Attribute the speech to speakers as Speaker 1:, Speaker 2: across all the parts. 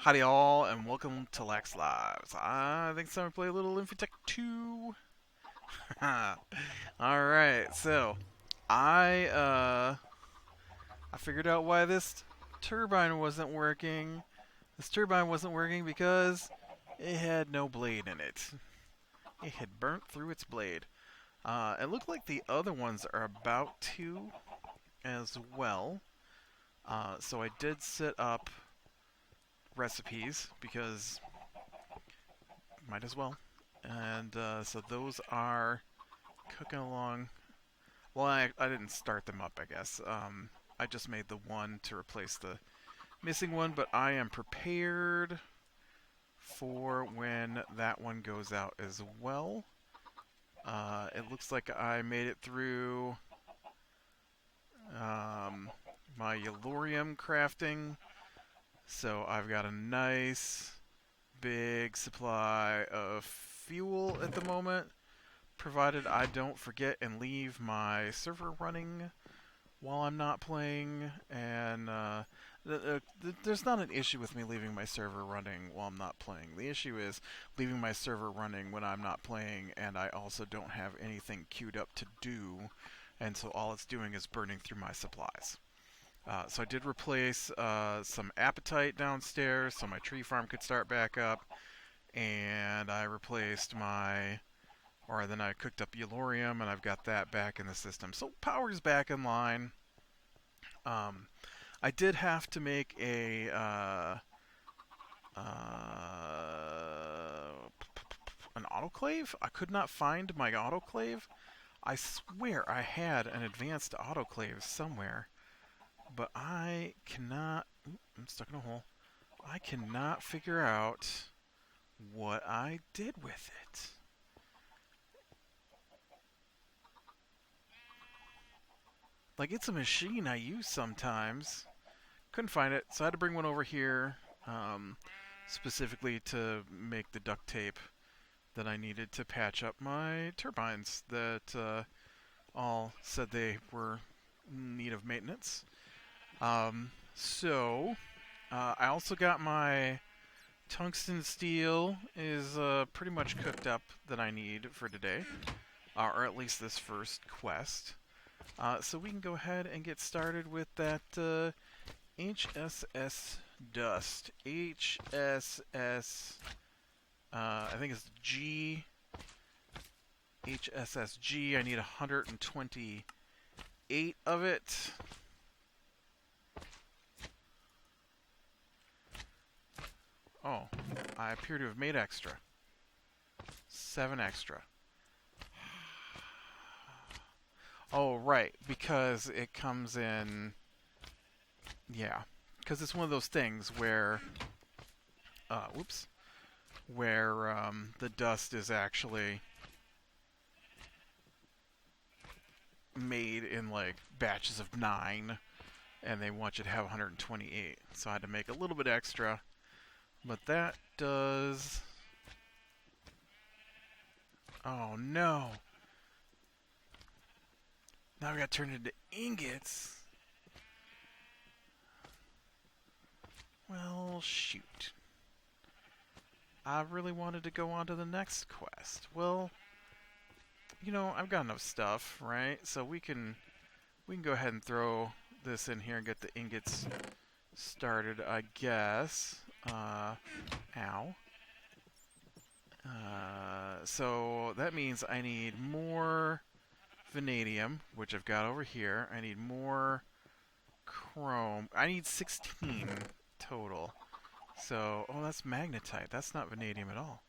Speaker 1: Howdy all, and welcome to Lax Lives. I think someone play a little Infi-Tech 2. Alright, so I figured out why this turbine wasn't working. This turbine wasn't working because it had no blade in it. It had burnt through its blade. It looked like the other ones are about to as well. So I did set up recipes because might as well. And so those are cooking along. Well, I didn't start them up, I guess. I just made the one to replace the missing one, but I am prepared for when that one goes out as well. It looks like I made it through my Yellorium crafting, so I've got a nice big supply of fuel at the moment, provided I don't forget and leave my server running while I'm not playing. And there's not an issue with me leaving my server running while I'm not playing. The issue is leaving my server running when I'm not playing, and I also don't have anything queued up to do, and so all it's doing is burning through my supplies. So I did replace some appetite downstairs so my tree farm could start back up, and I replaced or then I cooked up Yellorium, and I've got that back in the system. So power's back in line. I did have to make an autoclave. I could not find my autoclave. I swear I had an advanced autoclave somewhere, but I cannot. I'm stuck in a hole. I cannot figure out what I did with it. Like, it's a machine I use sometimes. Couldn't find it, so I had to bring one over here, specifically to make the duct tape that I needed to patch up my turbines that all said they were in need of maintenance. I also got my tungsten steel is pretty much cooked up that I need for today, or at least this first quest. So we can go ahead and get started with that HSS Dust. HSS, I think it's G. HSSG. I need 128 of it. Oh, I appear to have made extra. 7 extra. Oh, right, because it comes in... Yeah, because it's one of those things where... where the dust is actually made in, like, batches of 9, and they want you to have 128. So I had to make a little bit extra, but that does... Oh, no! Now we got turned into ingots. Well, shoot. I really wanted to go on to the next quest. Well, you know, I've got enough stuff, right? So we can go ahead and throw this in here and get the ingots started, I guess. Ow. So that means I need more vanadium, which I've got over here. I need more chrome. I need 16 total. So, oh, that's magnetite. That's not vanadium at all.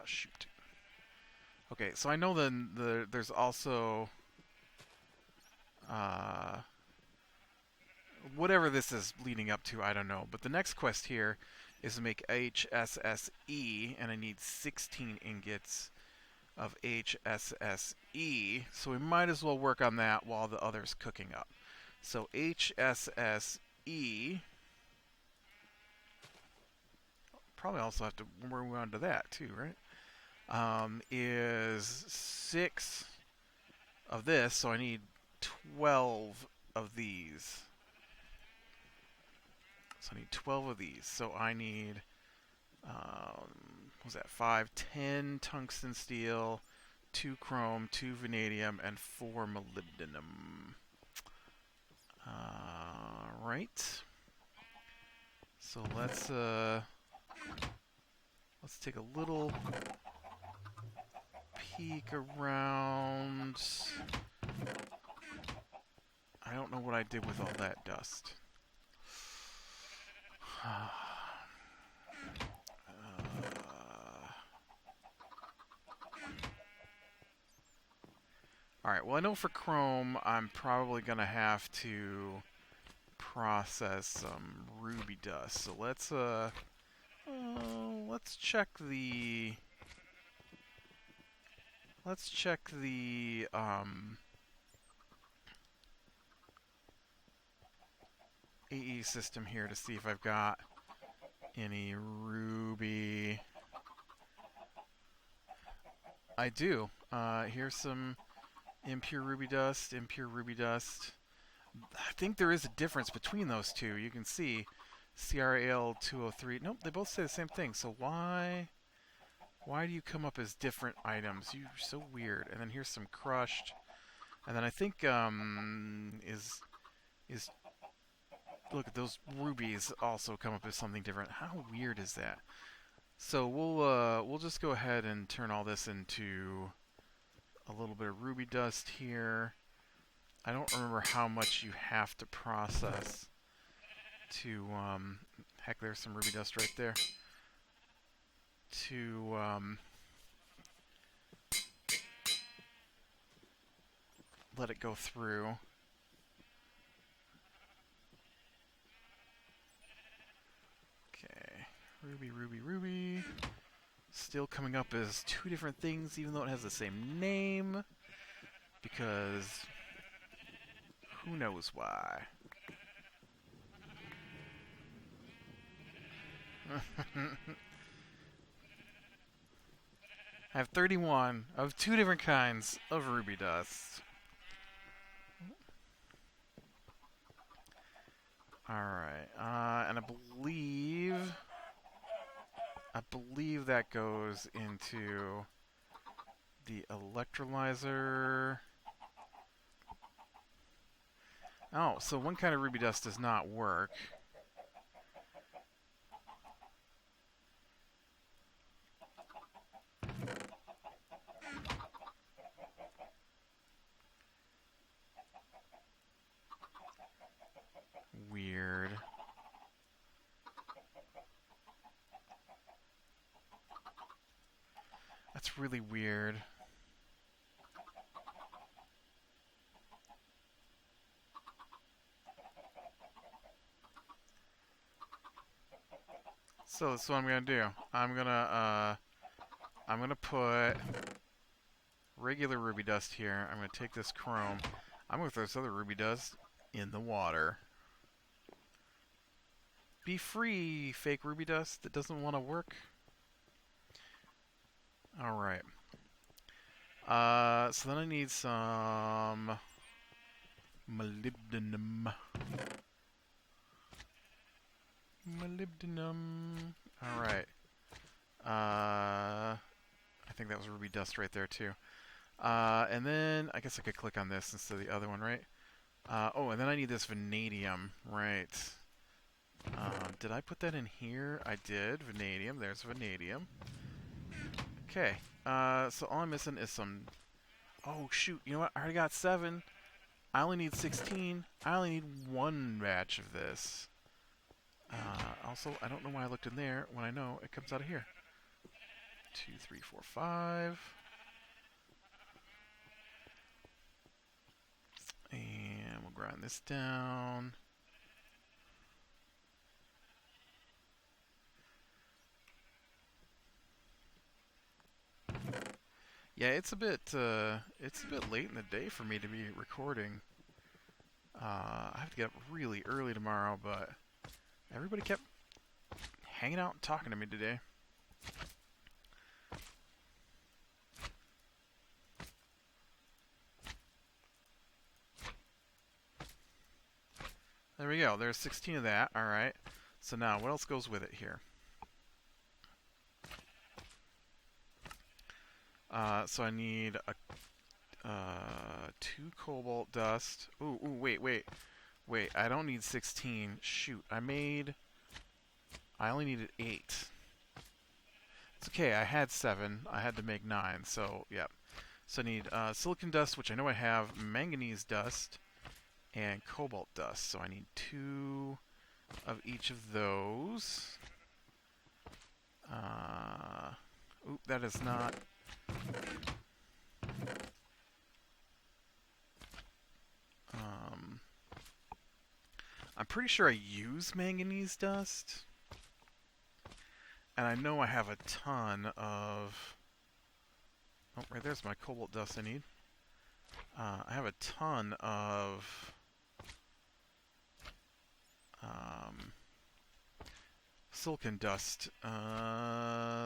Speaker 1: Shoot. Okay, so I know there's also whatever this is leading up to, I don't know. But the next quest here is to make HSSE, and I need 16 ingots of HSSE. So we might as well work on that while the other's cooking up. So HSSE. Probably also have to move on to that too, right? Is 6 of this, so I need 12 of these. So I need 12 of these. So I need, what was that, 5, 10 tungsten steel, 2 chrome, 2 vanadium, and 4 molybdenum. Right. So let's take a little peek around. I don't know what I did with all that dust. Alright, well I know for chrome I'm probably going to have to process some ruby dust. So let's check the AE system here to see if I've got any ruby. I do. Here's some impure ruby dust, impure ruby dust. I think there is a difference between those two. You can see CRAL 203. Nope, they both say the same thing. So why do you come up as different items? You're so weird. And then here's some crushed. And then I think is look at those rubies also come up as something different. How weird is that? So we'll just go ahead and turn all this into a little bit of ruby dust here. I don't remember how much you have to process to heck, there's some ruby dust right there. To let it go through. Okay, ruby, ruby, ruby. Still coming up as two different things, even though it has the same name. Because who knows why? I have 31 of two different kinds of ruby dust. Alright, and I believe that goes into the electrolyzer. Oh, so one kind of ruby dust does not work. Weird. That's really weird. So that's what I'm gonna do. I'm gonna put regular ruby dust here. I'm gonna take this chrome. I'm gonna throw this other ruby dust in the water. Be free, fake ruby dust that doesn't want to work. Alright. So then I need some molybdenum. Molybdenum. Alright. I think that was ruby dust right there too. And then I guess I could click on this instead of the other one, right? Oh, and then I need this vanadium, right? Did I put that in here? I did. Vanadium. There's vanadium. Okay. So all I'm missing is some... Oh, shoot. You know what? I already got 7. I only need 16. I only need 1 batch of this. Also, I don't know why I looked in there when I know it comes out of here. 2, 3, 4, 5. And we'll grind this down. Yeah, it's a bit late in the day for me to be recording. I have to get up really early tomorrow, but everybody kept hanging out and talking to me today. we go. There's 16 of that. All right. So now, what else goes with it here? So I need a 2 cobalt dust. Ooh, wait. I don't need 16. Shoot, I only needed 8. It's okay. I had 7. I had to make 9. So, yep. So I need silicon dust, which I know I have, manganese dust, and cobalt dust. So I need 2 of each of those. Oop, that is not... I'm pretty sure I use manganese dust. And I know I have a ton of... Oh, right there's my cobalt dust I need. I have a ton of... silicon dust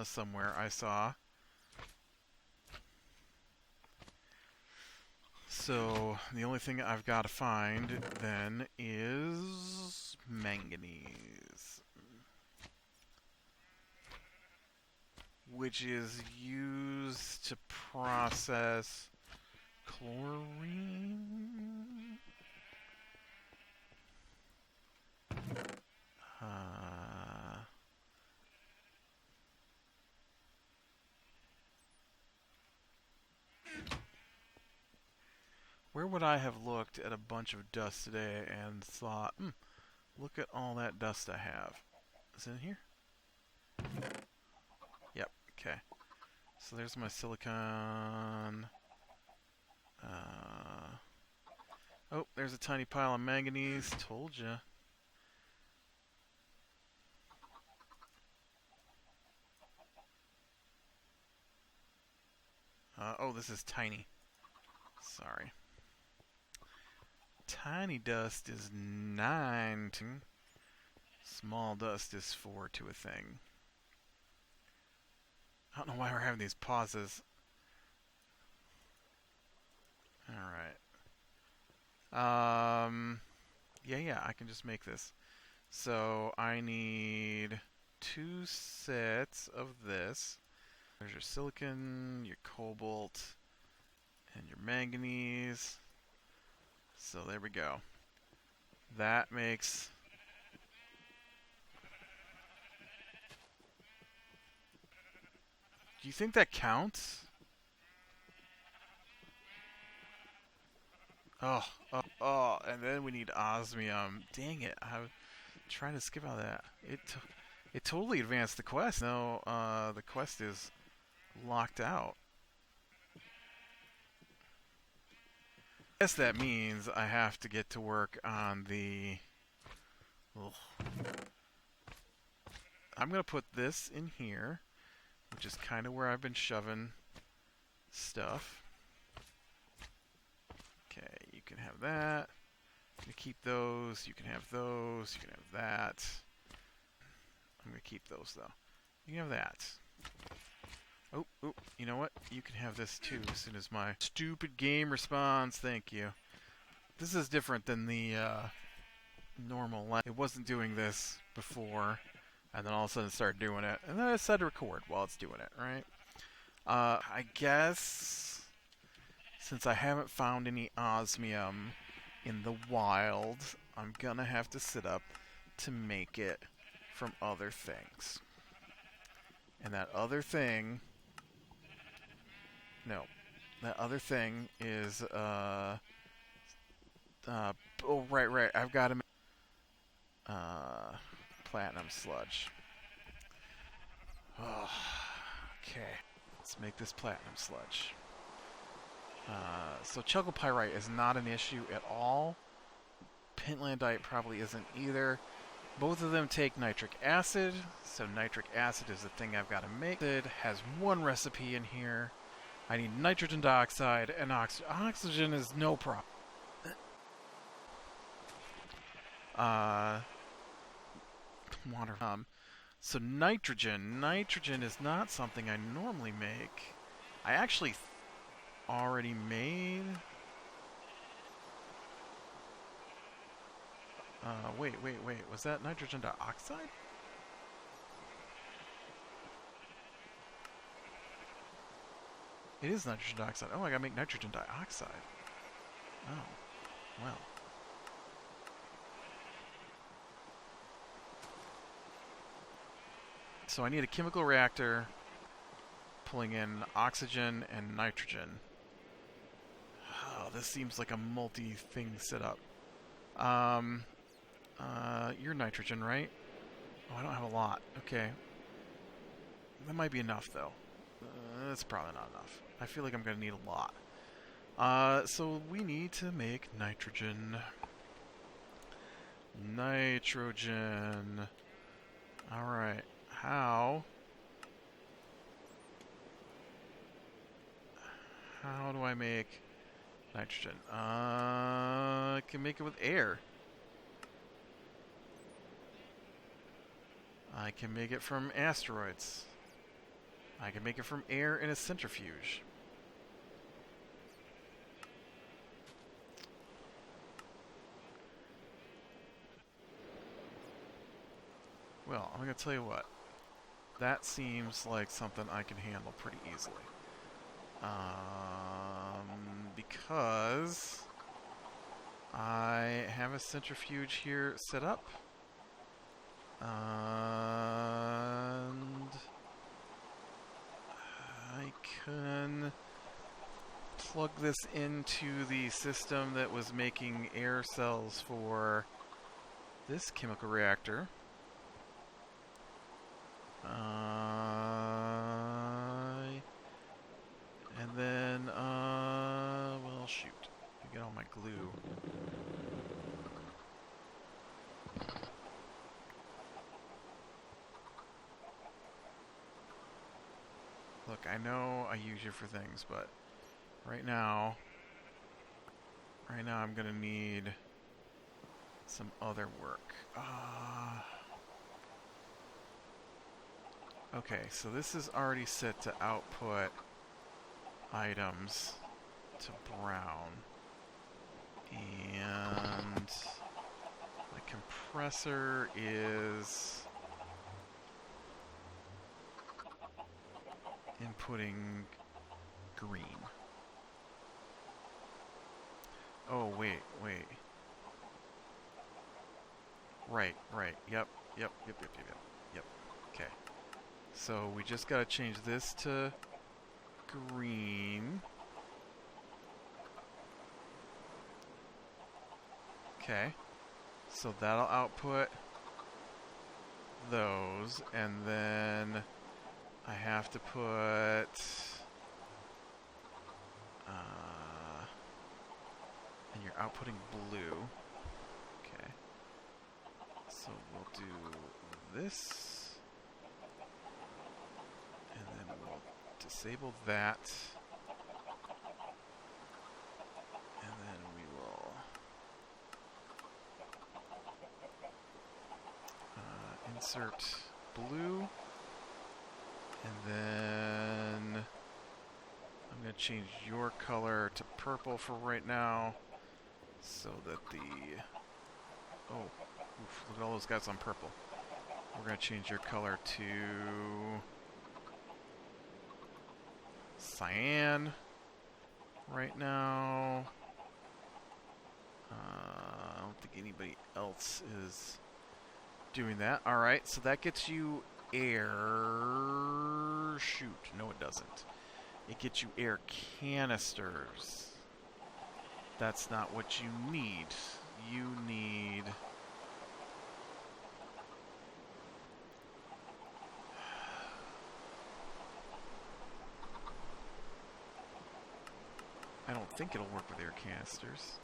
Speaker 1: somewhere I saw. So the only thing I've got to find then is manganese, which is used to process chlorine. Where would I have looked at a bunch of dust today and thought, look at all that dust I have? Is it in here? Yep, okay. So there's my silicon. Oh, there's a tiny pile of manganese. Told ya. Oh, this is tiny. Sorry. Tiny dust is 9 to... Small dust is 4 to a thing. I don't know why we're having these pauses. Alright. Yeah, I can just make this. So, I need 2 sets of this. There's your silicon, your cobalt, and your manganese. So there we go. That makes... Do you think that counts? Oh, and then we need osmium. Dang it, I was trying to skip out of that. It totally advanced the quest. No, the quest is locked out. I guess that means I have to get to work on the... Ugh. I'm going to put this in here, which is kind of where I've been shoving stuff. Okay, you can have that. You keep those. You can have those. You can have that. I'm going to keep those, though. You can have that. Oh, you know what? You can have this too as soon as my stupid game responds. Thank you. This is different than the normal line. It wasn't doing this before, and then all of a sudden it started doing it. And then I decided to record while it's doing it, right? I guess since I haven't found any osmium in the wild, I'm gonna have to sit up to make it from other things. And that other thing... No. That other thing is, oh, right. I've got to make, platinum sludge. Oh, okay. Let's make this platinum sludge. So chalcopyrite is not an issue at all. Pentlandite probably isn't either. Both of them take nitric acid, so nitric acid is the thing I've got to make. It has one recipe in here. I need nitrogen dioxide and oxygen. Oxygen is no problem. Water. So nitrogen. Nitrogen is not something I normally make. I actually already made... Wait. Was that nitrogen dioxide? It is nitrogen dioxide. Oh, I gotta make nitrogen dioxide. Oh, well. So I need a chemical reactor pulling in oxygen and nitrogen. Oh, this seems like a multi-thing setup. You're nitrogen, right? Oh, I don't have a lot. Okay. That might be enough, though. That's probably not enough. I feel like I'm going to need a lot. So we need to make nitrogen. Nitrogen. Alright. How do I make nitrogen? I can make it with air. I can make it from asteroids. I can make it from air in a centrifuge. Well, I'm going to tell you what. That seems like something I can handle pretty easily. Because I have a centrifuge here set up. And I can plug this into the system that was making air cells for this chemical reactor. And then, well, shoot. I get all my glue. Look, I know I use you for things, but right now I'm gonna need some other work. Okay, so this is already set to output items to brown. And the compressor is inputting green. Oh, wait. Right. Yep. Okay. So we just gotta change this to green. Okay. So that'll output those, and then I have to put and you're outputting blue. Okay. So we'll do this, and then we'll disable that, and then we will insert blue, and then I'm going to change your color to purple for right now, so that the... Oh, oof, look at all those guys on purple. We're going to change your color to cyan right now. I don't think anybody else is doing that. Alright, so that gets you air... Shoot, no it doesn't. It gets you air canisters. That's not what you need. You need... I don't think it'll work with air canisters.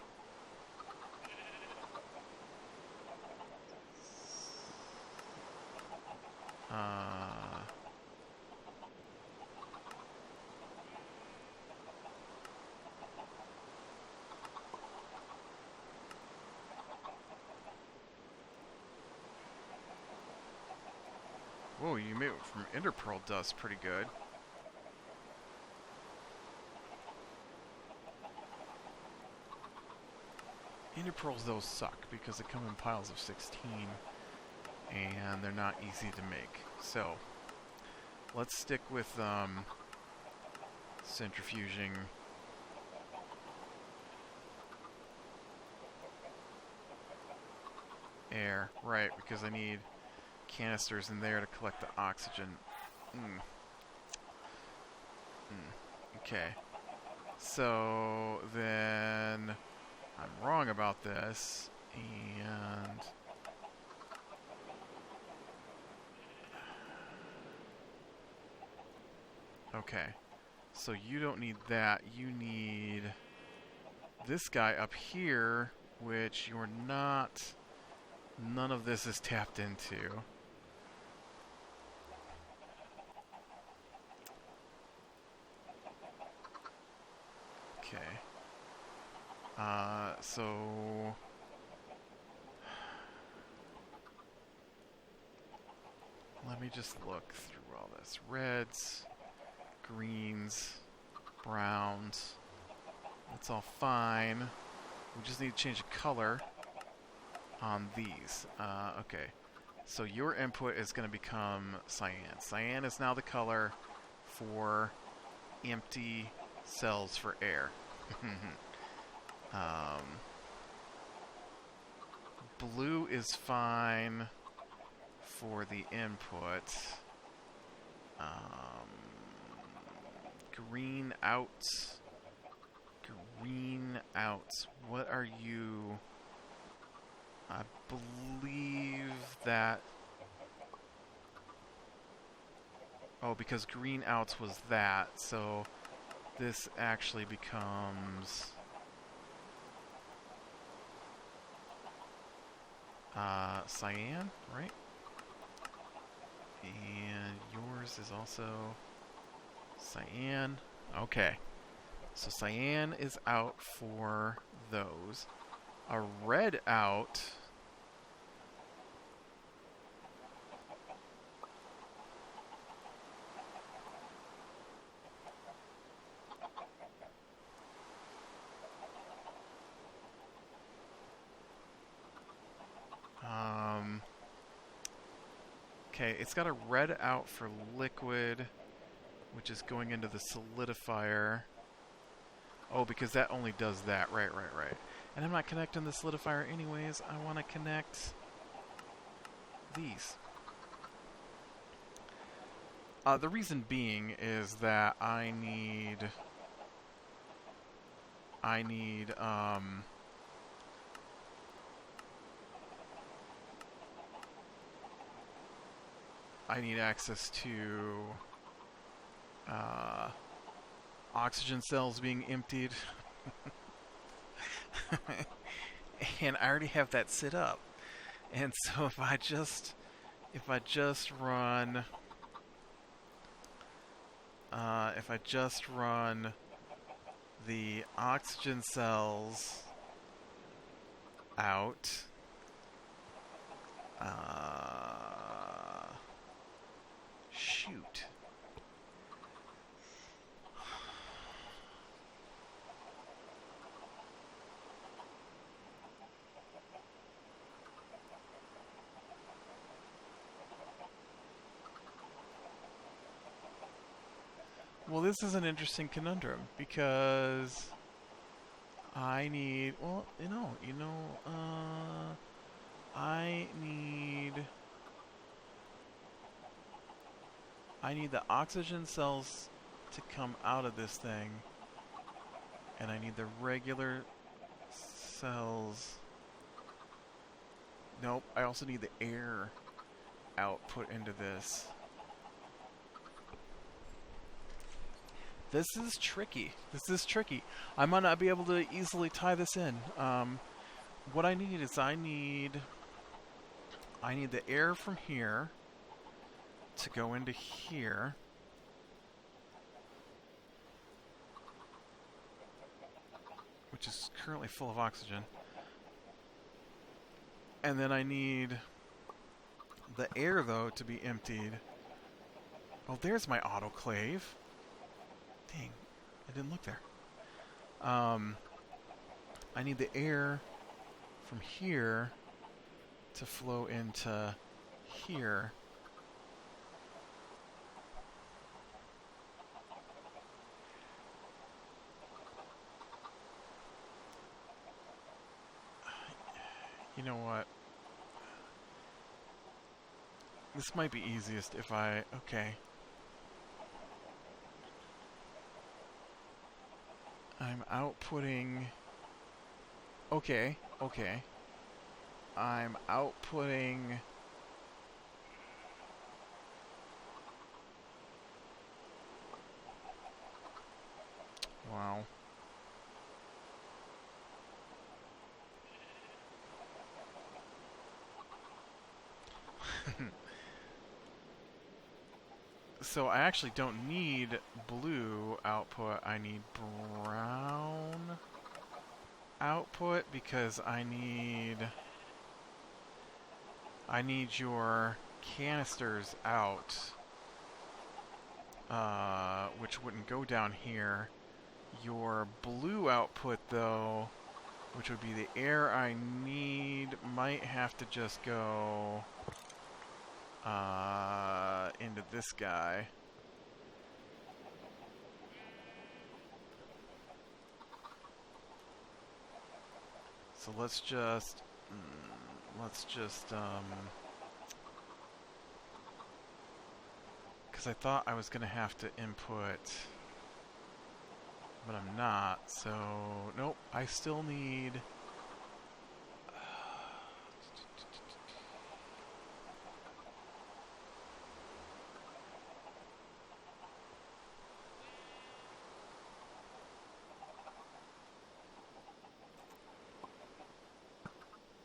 Speaker 1: Whoa, you made it from interpearl dust pretty good. Standard pearls, though, suck because they come in piles of 16, and they're not easy to make. So, let's stick with centrifuging. Air, right, because I need canisters in there to collect the oxygen. Okay. So, then I'm wrong about this, and okay. So you don't need that. You need this guy up here, which you're not... None of this is tapped into. Okay. So... Let me just look through all this. Reds, greens, browns. That's all fine. We just need to change the color on these. Okay. So your input is going to become cyan. Cyan is now the color for empty cells for air. Blue is fine for the input. Green out. Green out. What are you? I believe that... Oh, because green outs was that, so this actually becomes... cyan, right? And yours is also cyan. Okay. So cyan is out for those. A red out. Okay, it's got a red out for liquid, which is going into the solidifier. Oh, because that only does that. Right. And I'm not connecting the solidifier anyways. I want to connect these. The reason being is that I need access to oxygen cells being emptied. And I already have that set up. And so if I just run the oxygen cells out, shoot. Well, this is an interesting conundrum because I need, well, I need the oxygen cells to come out of this thing, and I need the regular cells. Nope, I also need the air output into this. This is tricky. I might not be able to easily tie this in. What I need is I need the air from here to go into here. Which is currently full of oxygen. And then I need the air, though, to be emptied. Oh, there's my autoclave. Dang, I didn't look there. I need the air from here to flow into here. You know what? This might be easiest if I... Okay. I'm outputting... Okay, okay. I'm outputting... Wow. So I actually don't need blue output, I need brown output because I need your canisters out, which wouldn't go down here. Your blue output though, which would be the air I need, might have to just go into this guy. So let's just because I thought I was gonna have to input, but I'm not, so nope, I still need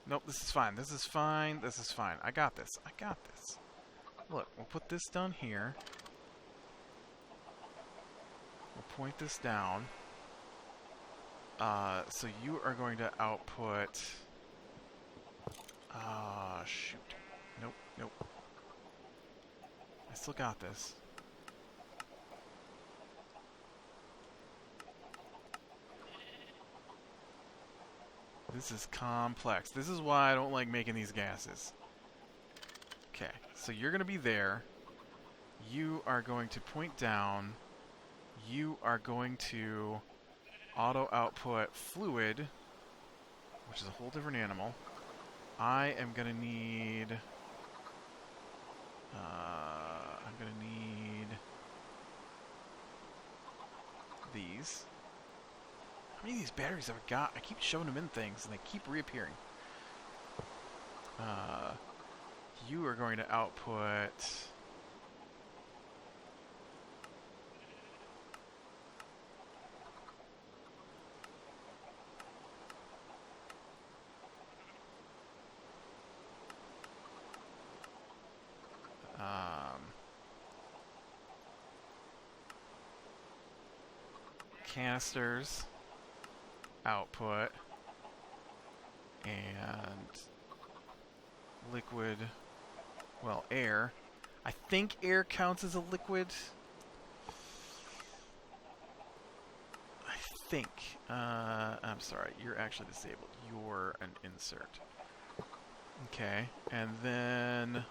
Speaker 1: nope, this is fine. This is fine. This is fine. I got this. I got this. Look, we'll put this down here. We'll point this down. So you are going to output... shoot. Nope, nope. I still got this. This is complex. This is why I don't like making these gases. Okay, so you're going to be there. You are going to point down. You are going to auto-output fluid, which is a whole different animal. I am going to need... I'm going to need these. How many of these batteries have I got? I keep shoving them in things, and they keep reappearing. You are going to output... canisters output and liquid, well, air. I think air counts as a liquid. I think. I'm sorry, you're actually disabled. You're an insert. Okay, and then...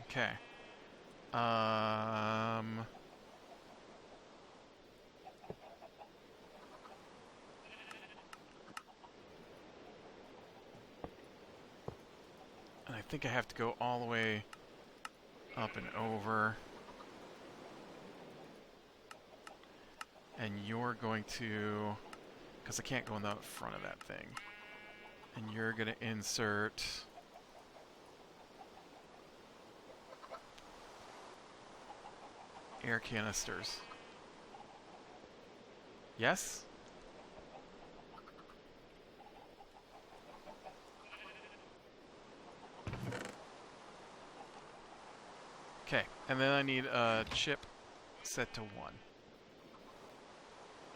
Speaker 1: Okay. And I think I have to go all the way up and over. And you're going to... Because I can't go in the front of that thing. And you're going to insert... air canisters. Yes? Okay, and then I need a chip set to 1.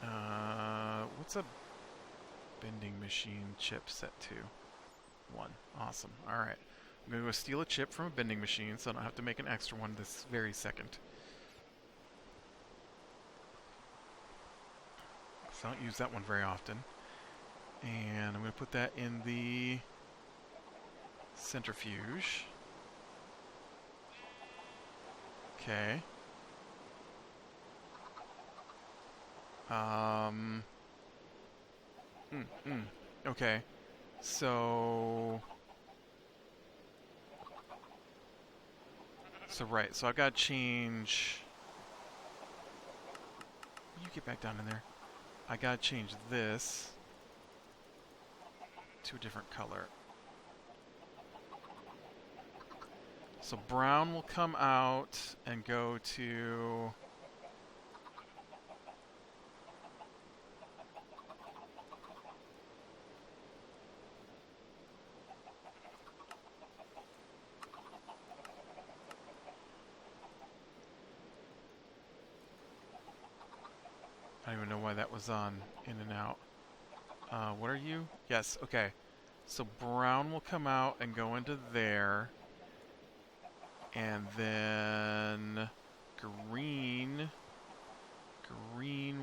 Speaker 1: What's a bending machine chip set to? 1. Awesome. Alright. I'm going to go steal a chip from a bending machine so I don't have to make an extra one this very second. So I don't use that one very often. And I'm going to put that in the centrifuge. Okay. Okay. So right. So I've got to change. You get back down in there. I got to change this to a different color. So brown will come out and go to... I don't even know why that was on in and out. What are you? Yes, okay. So brown will come out and go into there. And then green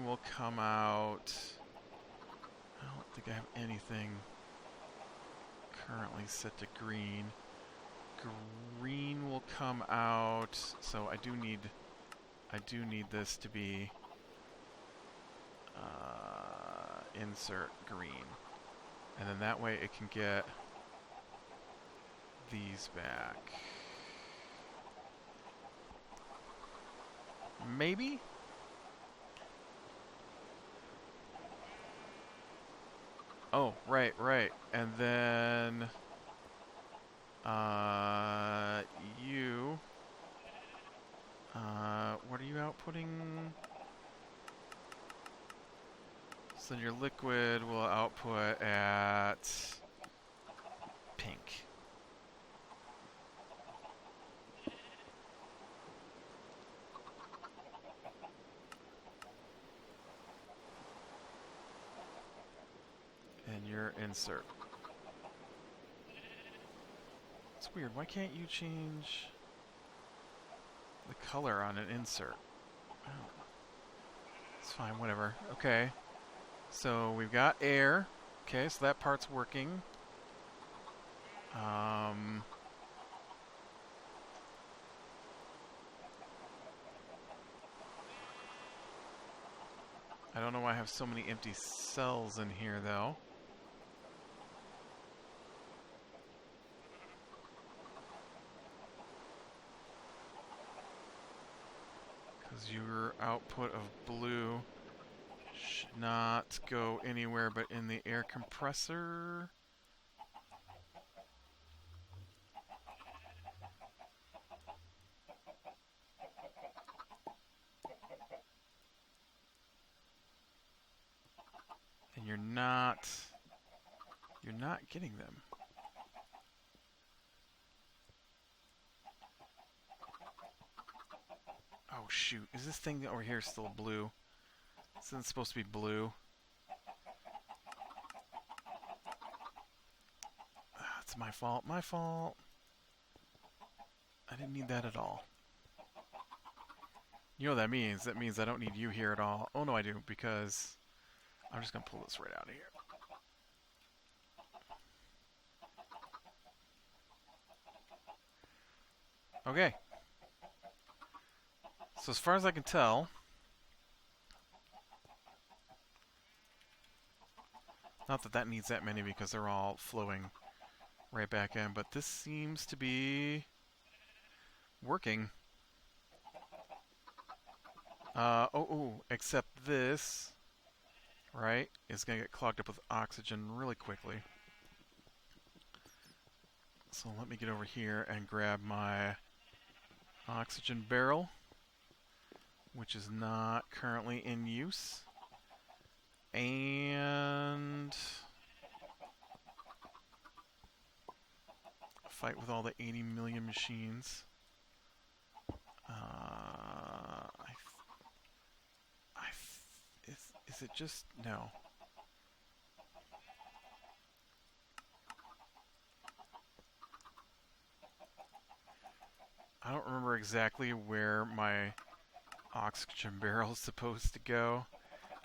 Speaker 1: will come out. I don't think I have anything currently set to green. Green will come out. So I do need this to be insert green. And then that way it can get these back. Maybe? Oh, right. And then you what are you outputting? So your liquid will output at pink. And your insert. It's weird. Why can't you change the color on an insert? Oh. It's fine, whatever. Okay. So we've got air. Okay, so that part's working. I don't know why I have so many empty cells in here, though. Because your output of blue should not go anywhere but in the air compressor. And you're not getting them. Oh shoot, is this thing over here still blue? Isn't it supposed to be blue? It's my fault, my fault. I didn't need that at all. You know what that means? That means I don't need you here at all. Oh no, I do, because I'm just going to pull this right out of here. Okay. So as far as I can tell, not that that needs that many because they're all flowing right back in, but this seems to be working. Except this, right, is going to get clogged up with oxygen really quickly. So let me get over here and grab my oxygen barrel, which is not currently in use. And fight with all the 80 million machines. Is Is it just... no. I don't remember exactly where my oxygen barrel is supposed to go.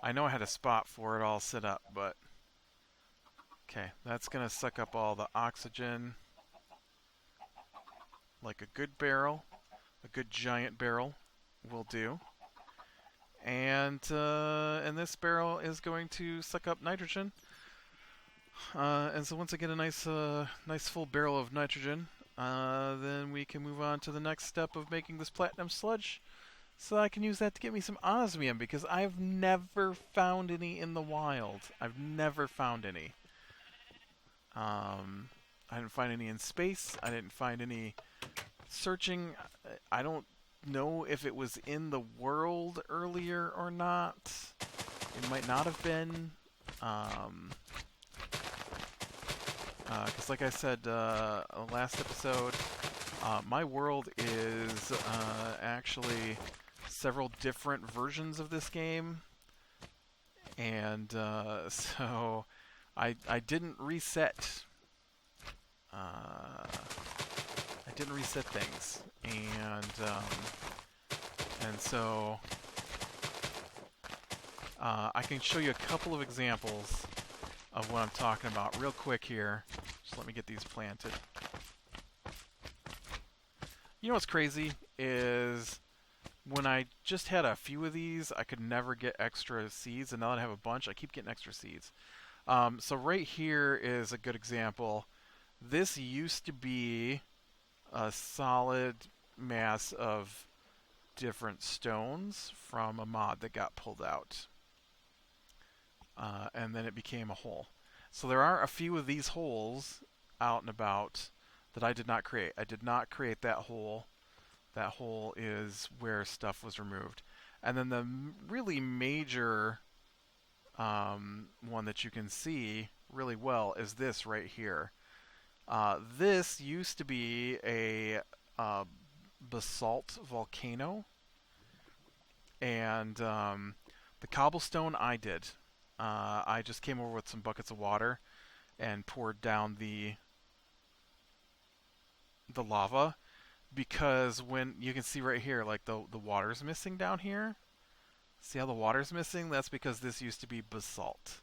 Speaker 1: I know I had a spot for it all set up, but... okay, that's going to suck up all the oxygen like a good barrel. A good giant barrel will do. And this barrel is going to suck up nitrogen. And so once I get a nice full barrel of nitrogen, then we can move on to the next step of making this platinum sludge, so I can use that to get me some osmium, because I've never found any in the wild. I've never found any. I didn't find any in space. I didn't find any searching. I don't know if it was in the world earlier or not. It might not have been. Because like I said last episode, my world is actually several different versions of this game. And so I didn't reset. I didn't reset things, and so I can show you a couple of examples of what I'm talking about real quick here. Just let me get these planted. You know what's crazy is when I just had a few of these, I could never get extra seeds, and now that I have a bunch, I keep getting extra seeds. So right here is a good example. This used to be a solid mass of different stones from a mod that got pulled out. And then it became a hole. So there are a few of these holes out and about that I did not create. I did not create that hole. That hole is where stuff was removed. And then the really major one that you can see really well is this right here. This used to be a basalt volcano, and the cobblestone I did. I just came over with some buckets of water and poured down the lava, because when you can see right here, like the water's missing down here. See how the water's missing? That's because this used to be basalt.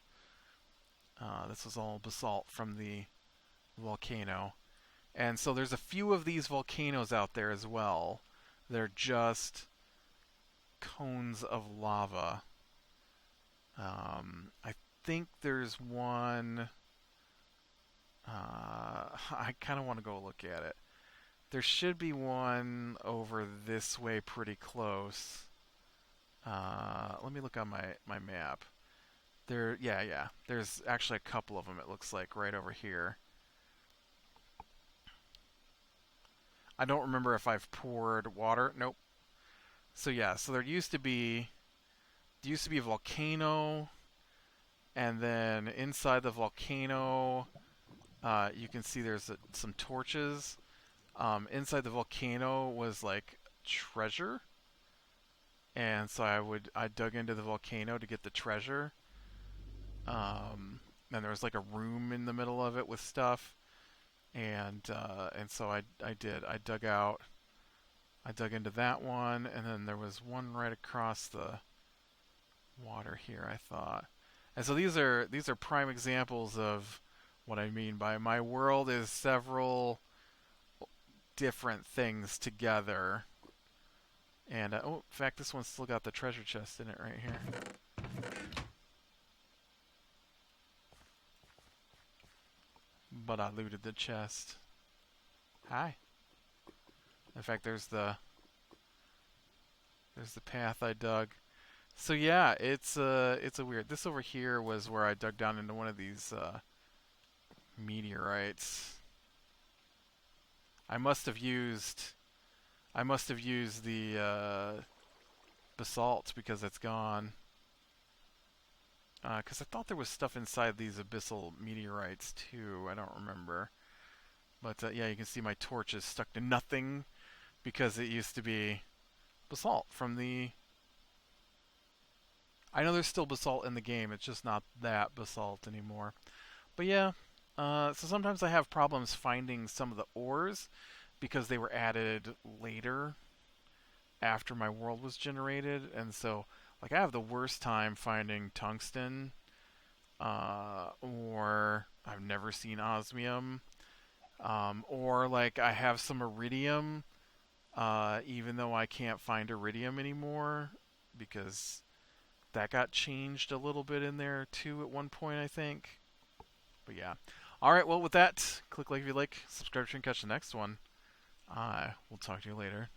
Speaker 1: This was all basalt from the volcano. And so there's a few of these volcanoes out there as well. They're just cones of lava. I think there's one... I kind of want to go look at it. There should be one over this way pretty close. Let me look on my map. Yeah. There's actually a couple of them, it looks like, right over here. I don't remember if I've poured water. Nope. So yeah, so there used to be a volcano, and then inside the volcano, you can see there's some torches. Inside the volcano was like treasure, and so I dug into the volcano to get the treasure. And there was like a room in the middle of it with stuff, and so I dug into that one, and then there was one right across the water here, I thought. And so these are prime examples of what I mean by my world is several different things together. And oh, in fact, this one's still got the treasure chest in it right here. But I looted the chest. Hi. In fact, there's the path I dug. So yeah, it's a weird. This over here was where I dug down into one of these meteorites. I must have used the basalt because it's gone. Because I thought there was stuff inside these abyssal meteorites too. I don't remember. But yeah, you can see my torch is stuck to nothing because it used to be basalt from the I know there's still basalt in the game. It's just not that basalt anymore. But yeah, so sometimes I have problems finding some of the ores because they were added later after my world was generated, and so like I have the worst time finding tungsten, or I've never seen osmium, or like I have some iridium, even though I can't find iridium anymore because that got changed a little bit in there too at one point, I think. But yeah. All right, well, with that, click like if you like, subscribe to and catch the next one. I will talk to you later.